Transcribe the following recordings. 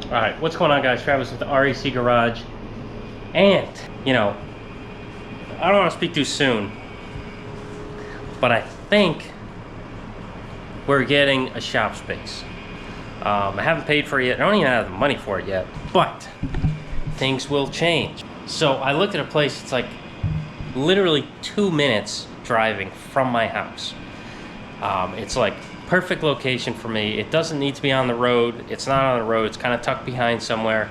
Alright, what's going on, guys? Travis with the REC Garage. And, you know, I don't want to speak too soon, but I think we're getting a shop space. I haven't paid for it yet. I don't even have the money for it yet, but things will change. So I looked at a place. It's like literally 2 minutes driving from my house. It's like perfect location for me. It doesn't need to be on the road. It's not on the road. It's kind of tucked behind somewhere.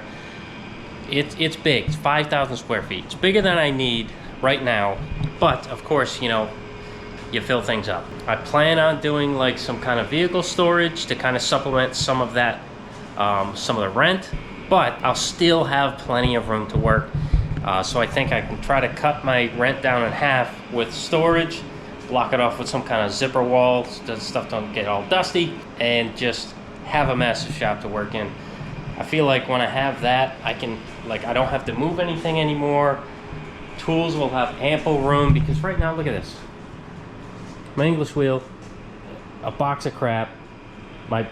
It's big. It's 5,000 square feet. It's bigger than I need right now, but of course, you know, you fill things up. I plan on doing like some kind of vehicle storage to kind of supplement some of that, some of the rent, but I'll still have plenty of room to work. So I think I can try to cut my rent down in half with storage, block it off with some kind of zipper wall so the stuff don't get all dusty, and just have a massive shop to work in. I feel like when I have that, I can, like, I don't have to move anything anymore. Tools will have ample room, because right now, look at this. My English wheel, a box of crap, my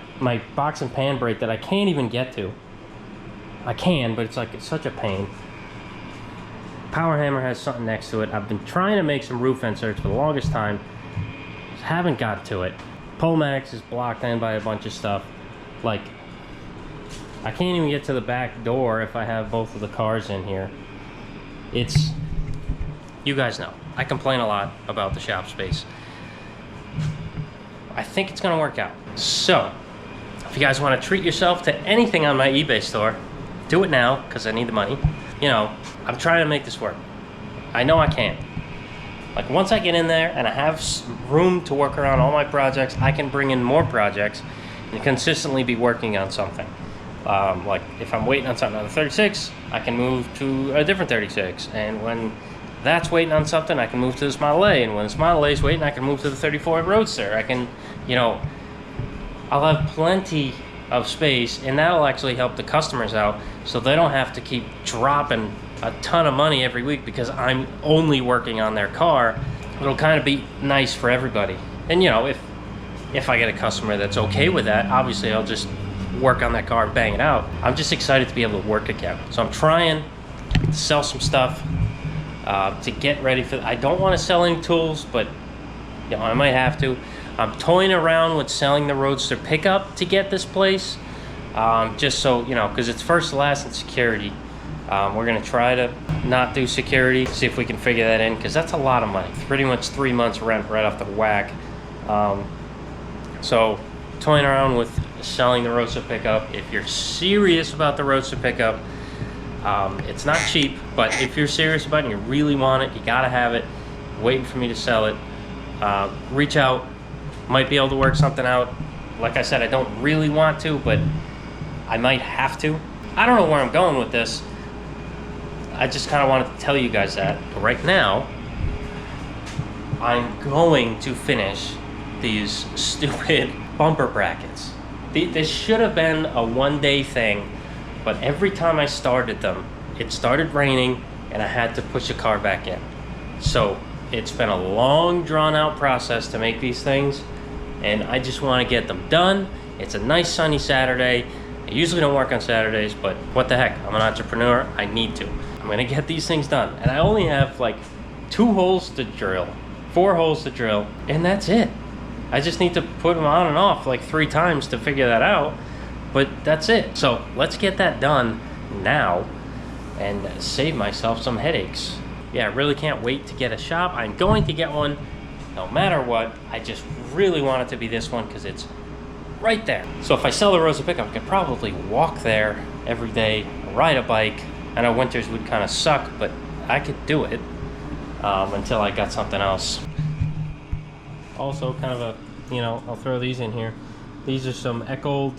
box and pan brake that I can't even get to. I can, but it's like, it's such a pain. Power hammer has something next to it. I've been trying to make some roof inserts for the longest time. Just haven't got to it. Polmax is blocked in by a bunch of stuff. Like, I can't even get to the back door if I have both of the cars in here. It's, you guys know, I complain a lot about the shop space. I think it's gonna work out. So, if you guys wanna treat yourself to anything on my eBay store, do it now, because I need the money. You know, I'm trying to make this work. I know I can. Like, once I get in there and I have room to work around all my projects, I can bring in more projects and consistently be working on something. Like, if I'm waiting on something on the 36, I can move to a different 36. And when that's waiting on something, I can move to this Model A. And when this Model A is waiting, I can move to the 34 Roadster. I can, you know, I'll have plenty of space, and that'll actually help the customers out, so they don't have to keep dropping a ton of money every week because I'm only working on their car. It'll kind of be nice for everybody. And, you know, if I get a customer that's okay with that, obviously I'll just work on that car and bang it out. I'm just excited to be able to work again. So I'm trying to sell some stuff to get ready for, I don't want to sell any tools, but, you know, I might have to. I'm toying around with selling the Roadster pickup to get this place, just so, you know, because it's first, last, and security. We're going to try to not do security, see if we can figure that in, because that's a lot of money. Pretty much 3 months rent right off the whack. So, toying around with selling the Roadster pickup. If you're serious about the Roadster pickup, it's not cheap, but if you're serious about it and you really want it, you got to have it, waiting for me to sell it, reach out. Might be able to work something out. Like I said, I don't really want to, but I might have to. I don't know where I'm going with this. I just kind of wanted to tell you guys that. But right now, I'm going to finish these stupid bumper brackets. This should have been a one-day thing, but every time I started them, it started raining and I had to push the car back in. So it's been a long, drawn-out process to make these things, and I just want to get them done. It's a nice sunny Saturday. I usually don't work on Saturdays, but what the heck? I'm an entrepreneur. I need to. I'm going to get these things done. And I only have like 2 holes to drill, 4 holes to drill, and that's it. I just need to put them on and off like 3 times to figure that out, but that's it. So let's get that done now and save myself some headaches. Yeah, I really can't wait to get a shop. I'm going to get one no matter what. I just really want it to be this one because it's right there. So if I sell the Roadster pickup, I could probably walk there every day, ride a bike. I know winters would kind of suck, but I could do it until I got something else. Also, kind of a, you know, I'll throw these in here. These are some Eckold.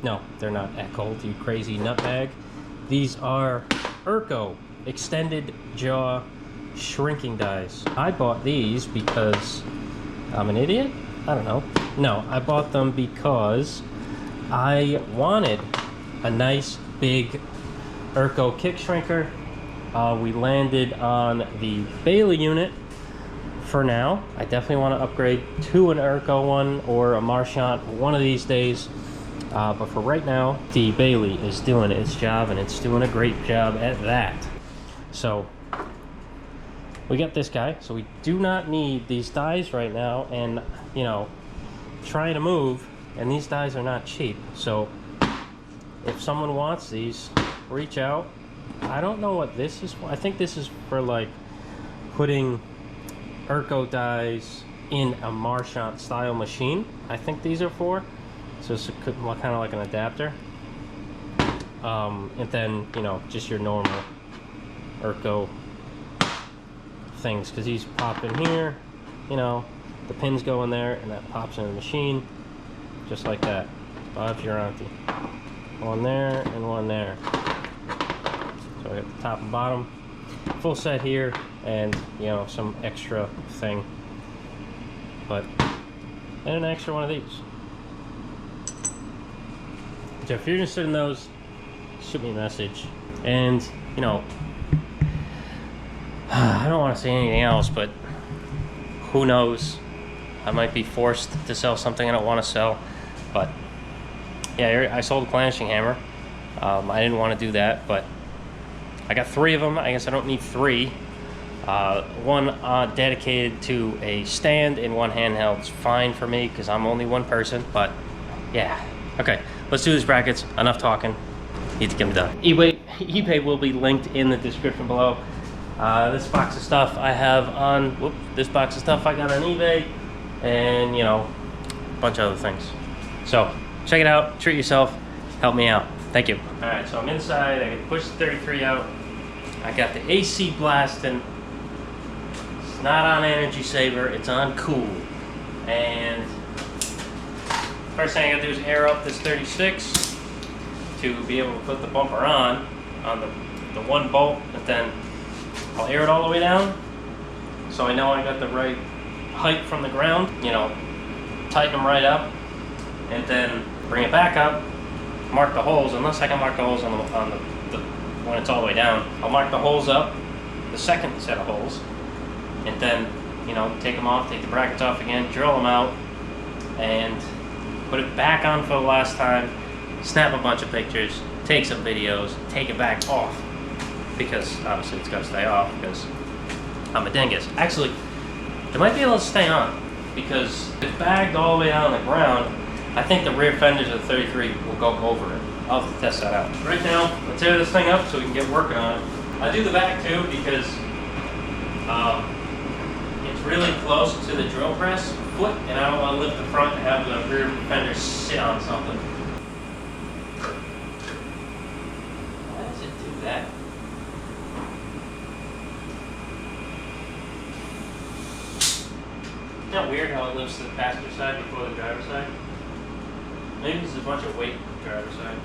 No, they're not Eckold, you crazy nutbag. These are Urco extended jaw shrinking dies. I bought these because I'm an idiot? I don't know. No, I bought them because I wanted a nice big Urco kick shrinker. We landed on the Bailey unit for now. I definitely want to upgrade to an Urco one or a Marchant one of these days. But for right now, the Bailey is doing its job, and it's doing a great job at that. So we got this guy, so we do not need these dies right now, and you know, trying to move, and these dies are not cheap. So if someone wants these, reach out. I don't know what this is for. I think this is for like putting Urco dies in a Marchant style machine. I think these are for. So it's kind of like an adapter. And then, you know, just your normal Urco things, because these pop in here, you know, the pins go in there and that pops in the machine just like that. Bob Giranti. One there and one there. So we got the top and bottom, full set here, and you know, some extra thing, but and an extra one of these. So if you're interested in those, shoot me a message. And you know, I don't want to say anything else, but who knows, I might be forced to sell something I don't want to sell. But yeah, I sold a planishing hammer. I didn't want to do that, but I got 3 of them. I guess I don't need 3. One dedicated to a stand and one handheld is fine for me because I'm only one person. But yeah, okay, let's do these brackets. Enough talking. Need to get them done. eBay will be linked in the description below. This box of stuff I have on. This box of stuff I got on eBay, and you know, a bunch of other things. So check it out. Treat yourself. Help me out. Thank you. All right, so I'm inside. I can push the 33 out. I got the AC blasting. It's not on energy saver. It's on cool. And first thing I gotta do is air up this 36 to be able to put the bumper on the one bolt, and then I'll air it all the way down so I know I got the right height from the ground. You know, tighten them right up, and then bring it back up. Mark the holes, unless I can mark the holes on the when it's all the way down. I'll mark the holes up, the second set of holes, and then, you know, take them off, take the brackets off again, drill them out, and put it back on for the last time, snap a bunch of pictures, take some videos, take it back off, because obviously it's got to stay off because I'm a dingus. Actually, it might be able to stay on because it's bagged all the way down on the ground. I think the rear fenders of the 33 will go over it. I'll have to test that out. Right now, let's tear this thing up so we can get working on it. I do the back too because it's really close to the drill press foot, and I don't want to lift the front and have the rear fender sit on something. Why does it do that? Isn't that weird how it lifts to the passenger side before the driver's side? Maybe there's a bunch of weight on the driver's side.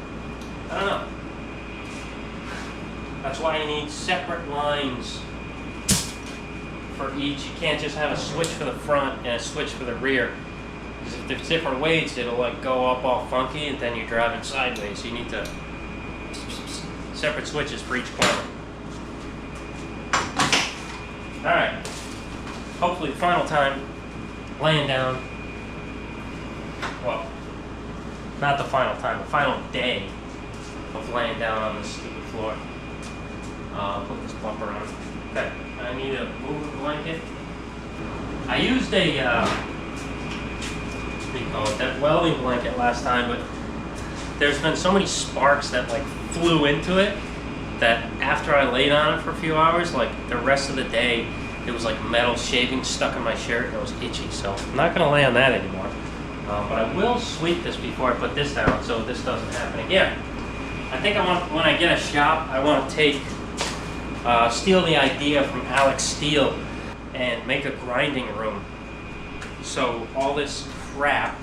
I don't know. That's why you need separate lines for each. You can't just have a switch for the front and a switch for the rear. Because if there's different weights, it'll like go up all funky and then you're driving sideways. So you need to separate switches for each corner. Alright. Hopefully the final time, laying down. Well, not the final time, the final day of laying down on this stupid floor. Put this bumper on. Okay, I need a moving blanket. I used a, what do you call it, that welding blanket last time, but there's been so many sparks that like flew into it that after I laid on it for a few hours, like the rest of the day, it was like metal shavings stuck in my shirt and it was itchy, so I'm not gonna lay on that anymore. But I will sweep this before I put this down so this doesn't happen again. I think I want, when I get a shop, I want to take, steal the idea from Alex Steele and make a grinding room. So all this crap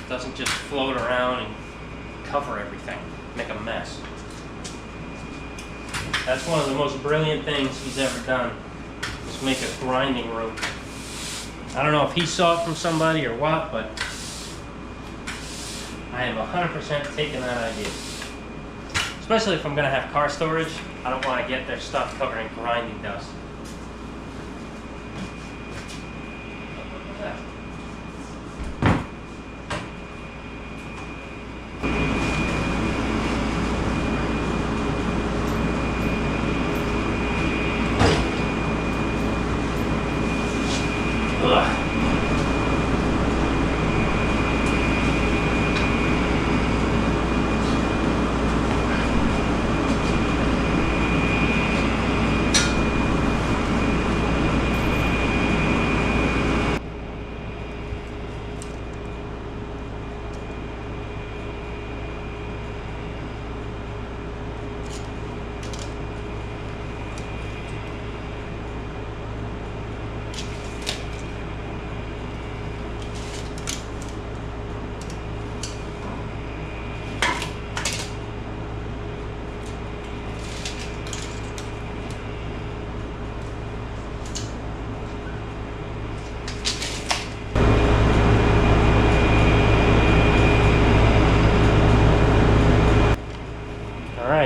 doesn't just float around and cover everything, make a mess. That's one of the most brilliant things he's ever done, is make a grinding room. I don't know if he saw it from somebody or what, but I am 100% taking that idea. Especially if I'm going to have car storage, I don't want to get their stuff covered in grinding dust. Look at that.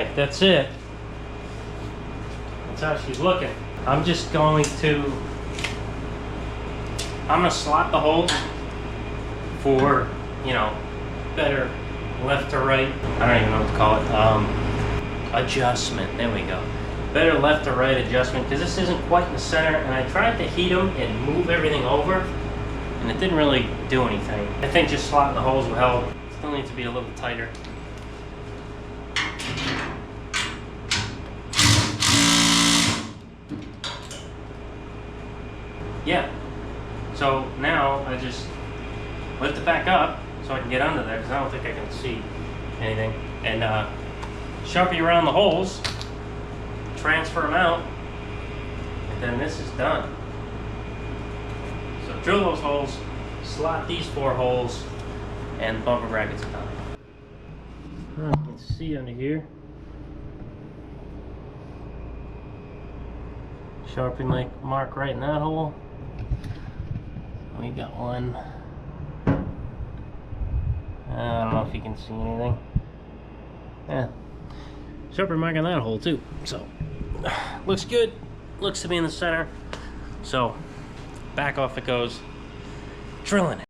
Alright, that's it. That's how she's looking. I'm just going to slot the holes for, you know, better left to right. I don't even know what to call it. Adjustment. There we go. Better left to right adjustment, because this isn't quite in the center, and I tried to heat them and move everything over, and it didn't really do anything. I think just slotting the holes will help. Still needs to be a little tighter. Yeah. So now I just lift it back up so I can get under there, because I don't think I can see anything. And sharpie around the holes, transfer them out, and then this is done. So drill those holes, slot these 4 holes, and the bumper brackets are done. You can see under here. Sharpie mark right in that hole. We got one. I don't know if you can see anything. Yeah. Sharpie mark on that hole too. So, looks good. Looks to be in the center. So, back off it goes. Drilling it.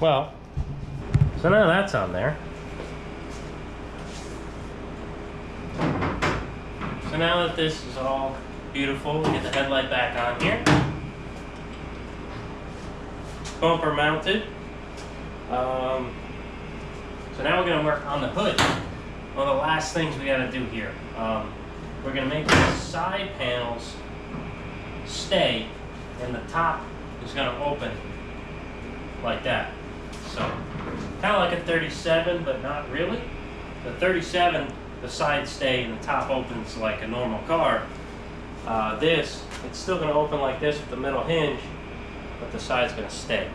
Well, so now that's on there. So now that this is all beautiful, we get the headlight back on here. Bumper mounted. So now we're going to work on the hood. One of the last things we got to do here. We're going to make the side panels stay, and the top is going to open like that. So, kind of like a 37, but not really. The 37, the sides stay and the top opens like a normal car. This, it's still going to open like this with the middle hinge, but the side's going to stay.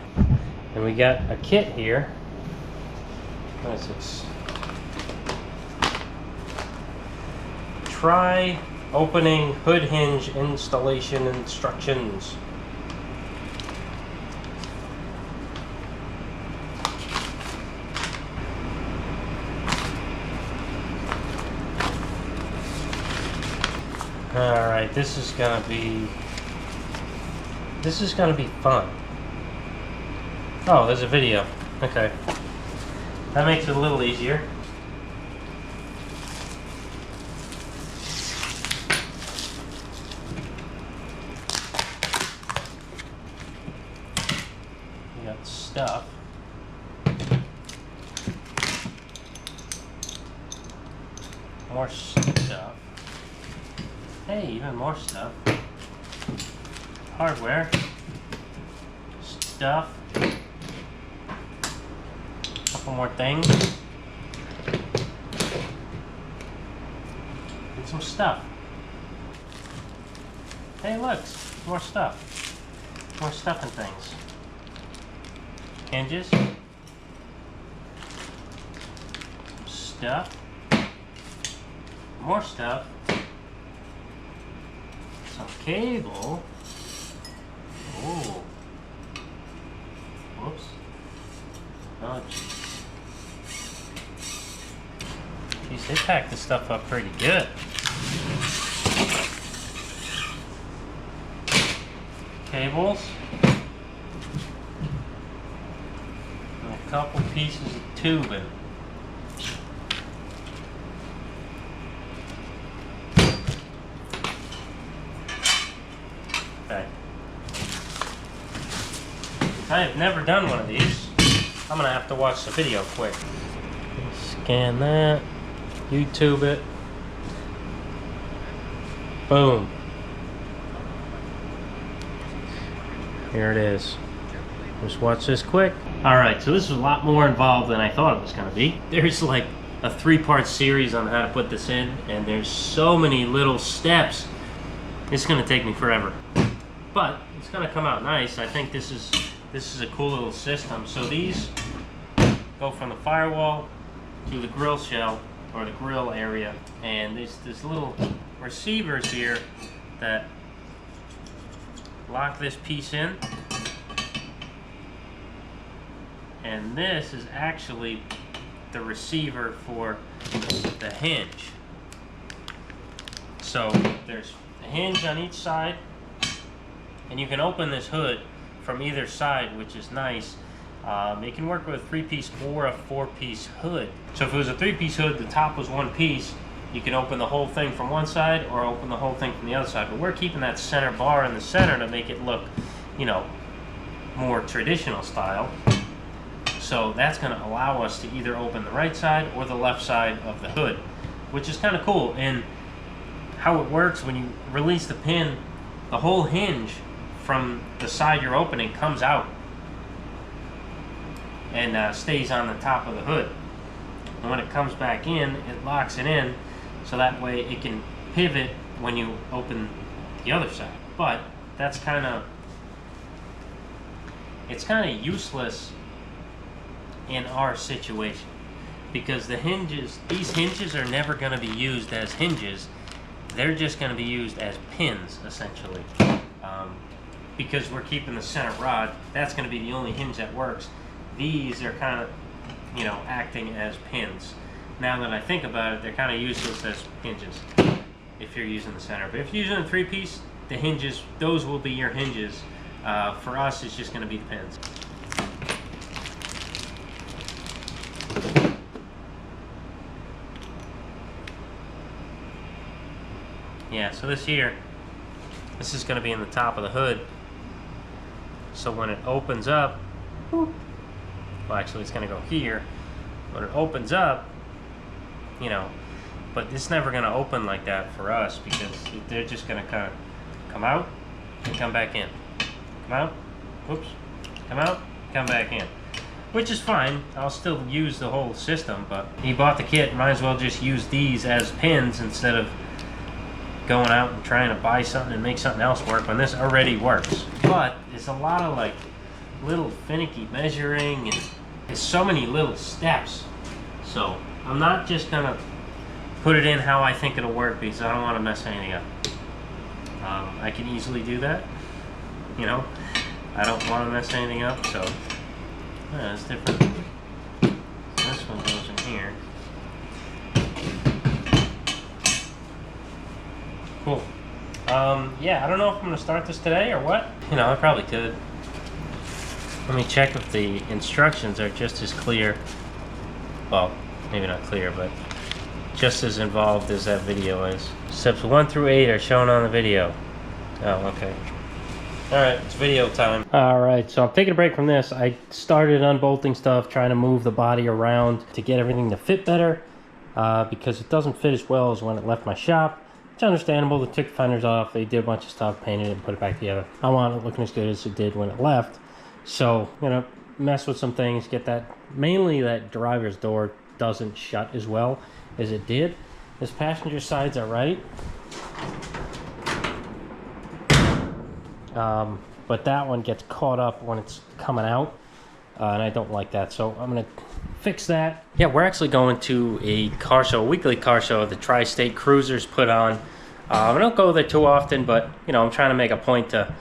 And we got a kit here. What is this? Try opening hood hinge installation instructions. Alright, this is gonna be fun. Oh, there's a video. Okay. That makes it a little easier. We got stuff. More stuff. Hey, even more stuff. Hardware. Stuff. Couple more things. And some stuff. Hey, look. More stuff. More stuff and things. Hinges. Stuff. More stuff. Some cable. Oh. Whoops. Oh, jeez. Jeez, they packed this stuff up pretty good. Cables. And a couple pieces of tubing. Okay. I have never done one of these. I'm gonna have to watch the video quick. Scan that. YouTube it. Boom. Here it is. Just watch this quick. Alright, so this is a lot more involved than I thought it was gonna be. There's like a 3-part series on how to put this in, and there's so many little steps. It's gonna take me forever. but it's gonna come out nice. I think this is a cool little system. So these go from the firewall to the grill shell, or the grill area, and there's little receivers here that lock this piece in, and this is actually the receiver for the hinge. So there's a hinge on each side, and you can open this hood from either side, which is nice. It can work with a 3-piece or a 4-piece hood. So if it was a 3-piece hood, the top was 1 piece, you can open the whole thing from one side or open the whole thing from the other side. But we're keeping that center bar in the center to make it look, you know, more traditional style. So that's going to allow us to either open the right side or the left side of the hood, which is kind of cool. And how it works, when you release the pin, the whole hinge from the side you're opening comes out and stays on the top of the hood. And when it comes back in, it locks it in, so that way it can pivot when you open the other side. But that's it's kind of useless in our situation, because the hinges, these hinges are never going to be used as hinges. They're just going to be used as pins, essentially. Because we're keeping the center rod, that's going to be the only hinge that works. These are kind of, you know, acting as pins. Now that I think about it, they're kind of useless as hinges if you're using the center. But if you're using a 3-piece, the hinges, those will be your hinges. For us, it's just going to be the pins. Yeah, so this is going to be in the top of the hood. So when it opens up, well, actually it's going to go here. When it opens up, you know, but it's never going to open like that for us, because they're just going to kind of come out and come back in. Come out, oops, come out, come back in. Which is fine. I'll still use the whole system, but you bought the kit, might as well just use these as pins instead of going out and trying to buy something and make something else work when this already works. But there's a lot of like little finicky measuring, and there's so many little steps. So I'm not just gonna put it in how I think it'll work, because I don't want to mess anything up. I can easily do that, you know. I don't want to mess anything up, so yeah, it's different. This one goes in here. Cool. Yeah, I don't know if I'm going to start this today or what. You know, I probably could. Let me check if the instructions are just as clear. Well, maybe not clear, but just as involved as that video is. Steps 1 through 8 are shown on the video. Oh, okay. Alright, it's video time. Alright, so I'm taking a break from this. I started unbolting stuff, trying to move the body around to get everything to fit better, because it doesn't fit as well as when it left my shop. It's understandable. They took the fenders off, they did a bunch of stuff, painted it, and put it back together. I want it looking as good as it did when it left. So, I'm gonna mess with some things, get that, mainly that driver's door doesn't shut as well as it did. This passenger side's alright. But that one gets caught up when it's coming out, and I don't like that, so I'm gonna fix that. Yeah, we're actually going to a car show, a weekly car show the Tri-State Cruisers put on. I don't go there too often, but you know, I'm trying to make a point to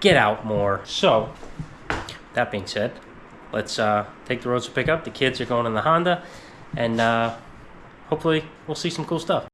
get out more. So that being said, let's take the Roadster pickup. The kids are going in the Honda, and hopefully we'll see some cool stuff.